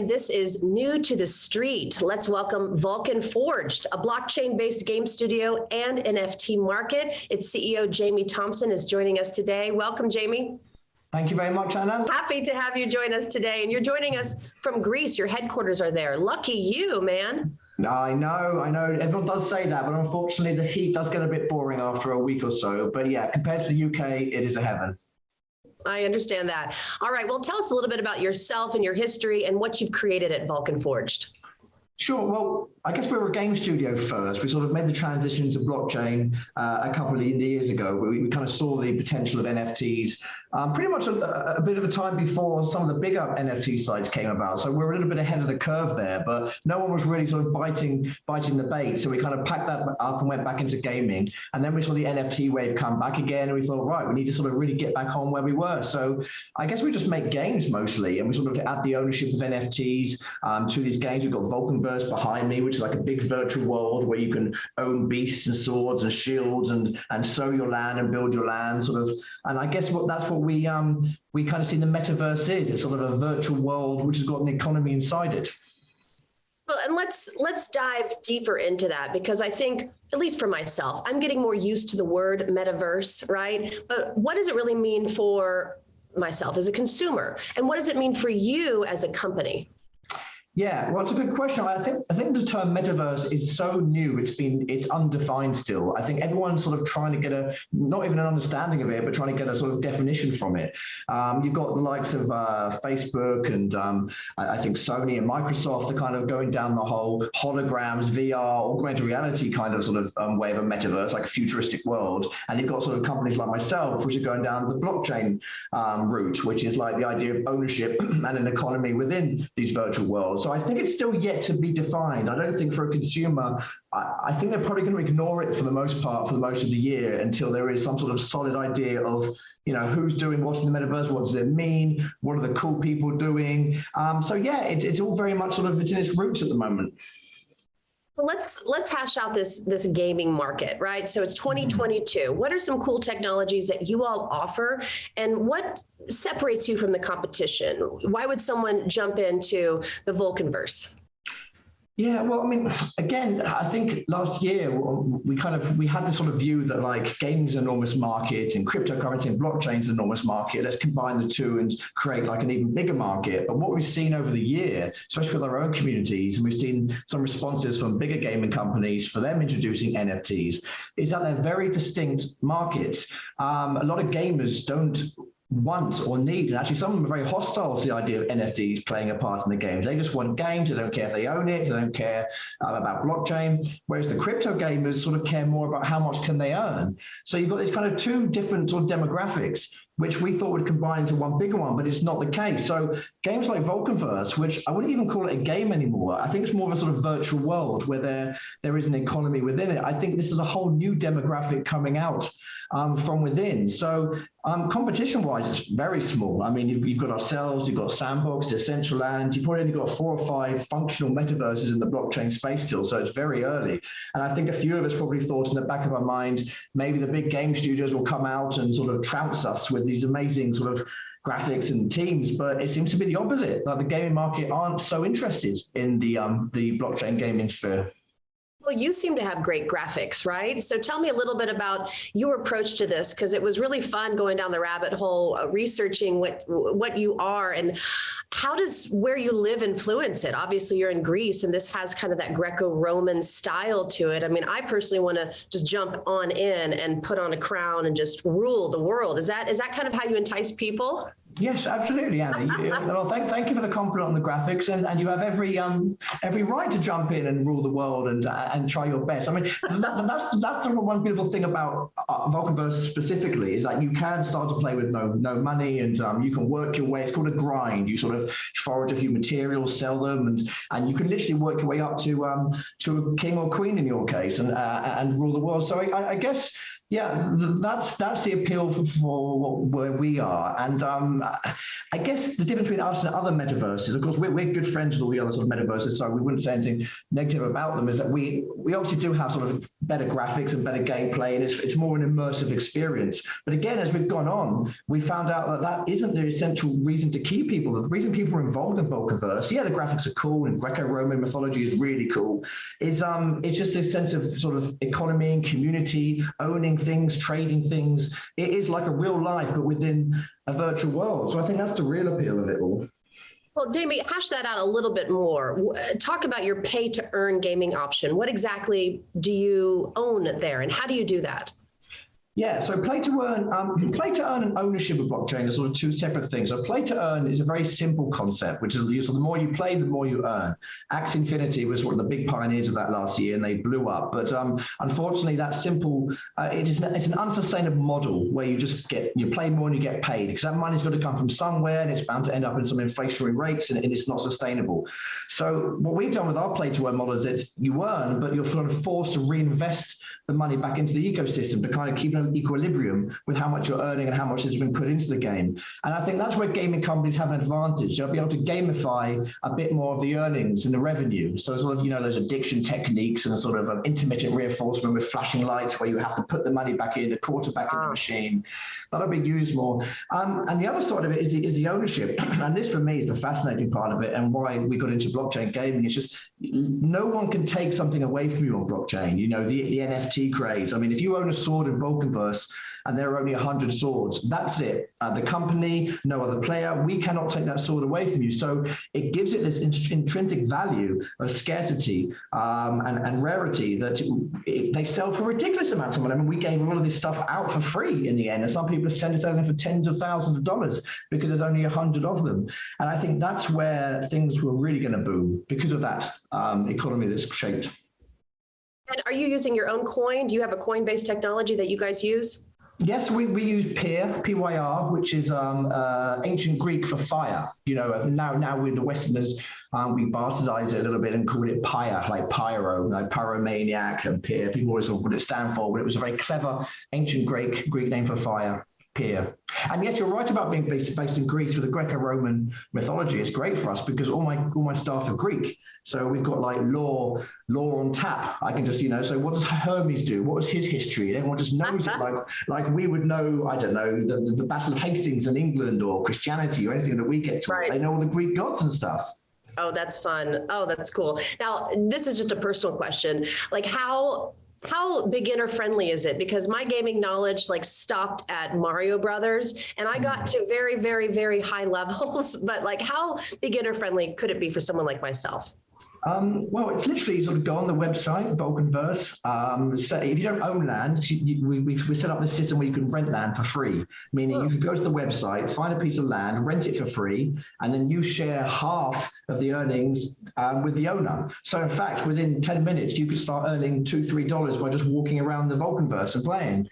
and this is New to the Street. Let's welcome Vulcan Forge, a blockchain-based game studio and NFT market. Its CEO, Jamie Thomson, is joining us today. Welcome, Jamie. Thank you very much, Anna. Happy to have you join us today. And you're joining us from Greece. Your headquarters are there. Lucky you, man. I know. Everyone does say that, but unfortunately the heat does get a bit boring after a week or so. But yeah, compared to the UK, it is a heaven. I understand that. All right, well, tell us a little bit about yourself and your history and what you've created at Vulcan Forge. Sure. Well, I guess we were a game studio first. We sort of made the transition to blockchain a couple of years ago. We kind of saw the potential of NFTs pretty much a bit of a time before some of the bigger NFT sites came about. So we're a little bit ahead of the curve there, but no one was really sort of biting the bait. So we kind of packed that up and went back into gaming. And then we saw the NFT wave come back again. And we thought, right, we need to sort of really get back on where we were. So I guess we just make games mostly. And we sort of add the ownership of NFTs to these games. We've got VulcanVerse behind me, which is like a big virtual world where you can own beasts and swords and shields and sow your land and build your land sort of. And I guess that's what we kind of see the metaverse is. It's sort of a virtual world which has got an economy inside it. Well, and let's dive deeper into that, because I think, at least for myself, I'm getting more used to the word metaverse, right? But what does it really mean for myself as a consumer? And what does it mean for you as a company? Yeah, well, it's a good question. I think the term metaverse is so new. It's undefined still. I think everyone's sort of trying to get not even an understanding of it, but trying to get a sort of definition from it. You've got the likes of Facebook and I think Sony and Microsoft are kind of going down the whole holograms, VR, augmented reality kind of sort of way of a metaverse, like a futuristic world. And you've got sort of companies like myself, which are going down the blockchain route, which is like the idea of ownership and an economy within these virtual worlds. So I think it's still yet to be defined. I don't think for a consumer, I think they're probably going to ignore it for the most part, for the most of the year, until there is some sort of solid idea of, who's doing what in the metaverse, what does it mean, what are the cool people doing. So yeah, it's all very much sort of, it's in its roots at the moment. Well, let's hash out this gaming market, right? So it's 2022. What are some cool technologies that you all offer, and what separates you from the competition? Why would someone jump into the VulcanVerse? Yeah, well, I mean, again, I think last year we had this sort of view that like gaming's an enormous market and cryptocurrency and blockchain's an enormous market. Let's combine the two and create like an even bigger market. But what we've seen over the year, especially with our own communities, and we've seen some responses from bigger gaming companies for them introducing NFTs, is that they're very distinct markets. A lot of gamers don't want or need, and actually some of them are very hostile to the idea of NFTs playing a part in the games. They just want games. They don't care if they own it. They don't care about blockchain. Whereas the crypto gamers sort of care more about how much can they earn. So you've got these kind of two different sort of demographics, which we thought would combine into one bigger one, but it's not the case. So games like VulcanVerse, which I wouldn't even call it a game anymore. I think it's more of a sort of virtual world where there is an economy within it. I think this is a whole new demographic coming out from within. So competition-wise, it's very small. I mean, you've got ourselves, you've got Sandbox, Decentraland, you've probably only got 4 or 5 functional metaverses in the blockchain space still, so it's very early. And I think a few of us probably thought in the back of our mind, maybe the big game studios will come out and sort of trounce us with these amazing sort of graphics and teams, but it seems to be the opposite. Like the gaming market aren't so interested in the blockchain gaming sphere. Well, you seem to have great graphics, right? So tell me a little bit about your approach to this, because it was really fun going down the rabbit hole, researching what you are, and how does where you live influence it? Obviously, you're in Greece, and this has kind of that Greco-Roman style to it. I mean, I personally want to just jump on in and put on a crown and just rule the world. Is that kind of how you entice people? Yes, absolutely, Anna. Well, thank you for the compliment on the graphics, and you have every right to jump in and rule the world and try your best. I mean, that's the one beautiful thing about VulcanVerse specifically, is that you can start to play with no money, and you can work your way. It's called a grind. You sort of forage a few materials, sell them, and you can literally work your way up to a king or queen in your case, and rule the world. So I guess Yeah, that's the appeal for where we are, and I guess the difference between us and other metaverses, of course, we're good friends with all the other sort of metaverses, so we wouldn't say anything negative about them. Is that we obviously do have sort of better graphics and better gameplay, and it's more an immersive experience. But again, as we've gone on, we found out that that isn't the essential reason to keep people. The reason people are involved in VulcanVerse, yeah, the graphics are cool, and Greco-Roman mythology is really cool. Is it's just a sense of sort of economy and community, owning things, trading things. It is like a real life, but within a virtual world. So I think that's the real appeal of it all. Well, Jamie, hash that out a little bit more. Talk about your pay to earn gaming option. What exactly do you own there, and how do you do that? Yeah, so play to earn and ownership of blockchain are sort of two separate things. So play to earn is a very simple concept, which is so the more you play, the more you earn. Axie Infinity was one of the big pioneers of that last year, and they blew up. But unfortunately, that simple it's an unsustainable model where you play more and you get paid, because that money's got to come from somewhere, and it's bound to end up in some inflationary rates, and it's not sustainable. So what we've done with our play to earn model is that you earn, but you're sort of forced to reinvest the money back into the ecosystem to kind of keep an equilibrium with how much you're earning and how much has been put into the game. And I think that's where gaming companies have an advantage. They'll be able to gamify a bit more of the earnings and the revenue. So sort of, those addiction techniques and sort of intermittent reinforcement with flashing lights where you have to put the money back in, the quarter back in the machine. That'll be used more. And the other side of it is the ownership. And this for me is the fascinating part of it, and why we got into blockchain gaming. It's just no one can take something away from you on blockchain. The NFT craze. I mean, if you own a sword in VulcanVerse and there are only 100 swords, that's it. The company, no other player, we cannot take that sword away from you. So it gives it this intrinsic value of scarcity and rarity that they sell for ridiculous amounts of money. I mean, we gave a lot of this stuff out for free in the end, and some people are selling for tens of thousands of dollars because there's only 100 of them. And I think that's where things were really going to boom, because of that economy that's shaped. And are you using your own coin? Do you have a coin-based technology that you guys use? Yes, we use PYR, which is ancient Greek for fire. Now with the Westerners, we bastardize it a little bit and call it pyre, like pyro, like pyromaniac, and peer. People always thought what it stands for, but it was a very clever ancient Greek name for fire. Peer. And yes, you're right about being based in Greece with the Greco-Roman mythology. It's great for us because all my staff are Greek. So we've got like law on tap. I can just, so what does Hermes do? What was his history? And everyone just knows it like we would know, I don't know, the Battle of Hastings in England or Christianity or anything that we get to. Right. They know all the Greek gods and stuff. Oh, that's fun. Oh, that's cool. Now, this is just a personal question. Like how beginner friendly is it? Because my gaming knowledge stopped at Mario Brothers, and I got to very, very, very high levels, but how beginner friendly could it be for someone like myself? Well, it's literally sort of go on the website, VulcanVerse. So if you don't own land, we set up this system where you can rent land for free, meaning you could go to the website, find a piece of land, rent it for free, and then you share half of the earnings with the owner. So in fact, within 10 minutes, you could start earning $2, $3 by just walking around the VulcanVerse and playing.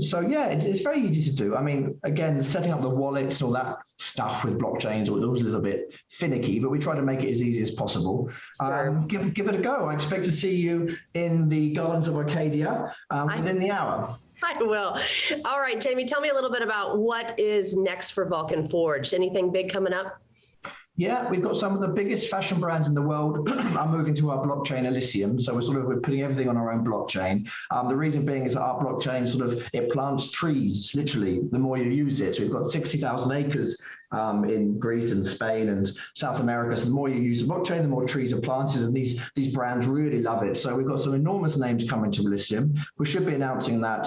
So yeah, it's very easy to do. I mean, again, setting up the wallets and all that stuff with blockchains was a little bit finicky, but we try to make it as easy as possible. Sure. Give it a go. I expect to see you in the Gardens of Arcadia within the hour. I will. All right, Jamie, tell me a little bit about what is next for Vulcan Forge. Anything big coming up? Yeah, we've got some of the biggest fashion brands in the world are moving to our blockchain Elysium. So we're putting everything on our own blockchain. The reason being is that our blockchain it plants trees, literally, the more you use it. So we've got 60,000 acres in Greece and Spain and South America. So the more you use the blockchain, the more trees are planted, and these brands really love it. So we've got some enormous names coming to Elysium. We should be announcing that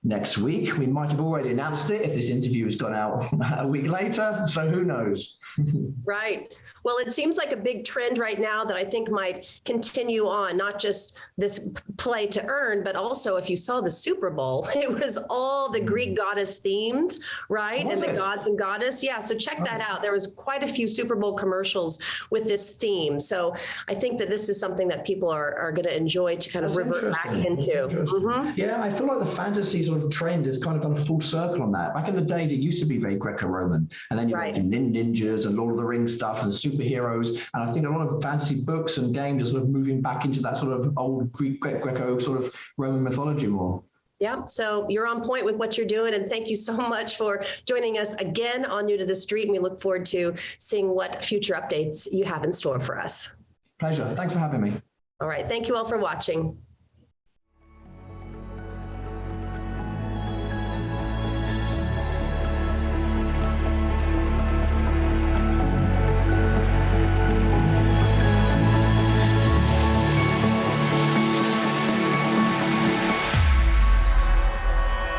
next week. We might have already announced it if this interview has gone out a week later, so who knows? Right. Well, it seems like a big trend right now that I think might continue on, not just this play to earn, but also if you saw the Super Bowl, it was all the Greek goddess themed, right? And the gods and goddess. Yeah. So check that out. There was quite a few Super Bowl commercials with this theme. So I think that this is something that people are going to enjoy to kind of revert back into. Mm-hmm. Yeah, I feel like the fantasy sort of trend has kind of done a full circle on that. Back in the days, it used to be very Greco-Roman, and then you went to ninjas and Lord of the Rings stuff and superheroes. And I think a lot of fantasy books and games are sort of moving back into that sort of old Greek Greco sort of Roman mythology more. Yeah, so you're on point with what you're doing, and thank you so much for joining us again on New to the Street, and we look forward to seeing what future updates you have in store for us. Pleasure. Thanks for having me. All right, thank you all for watching.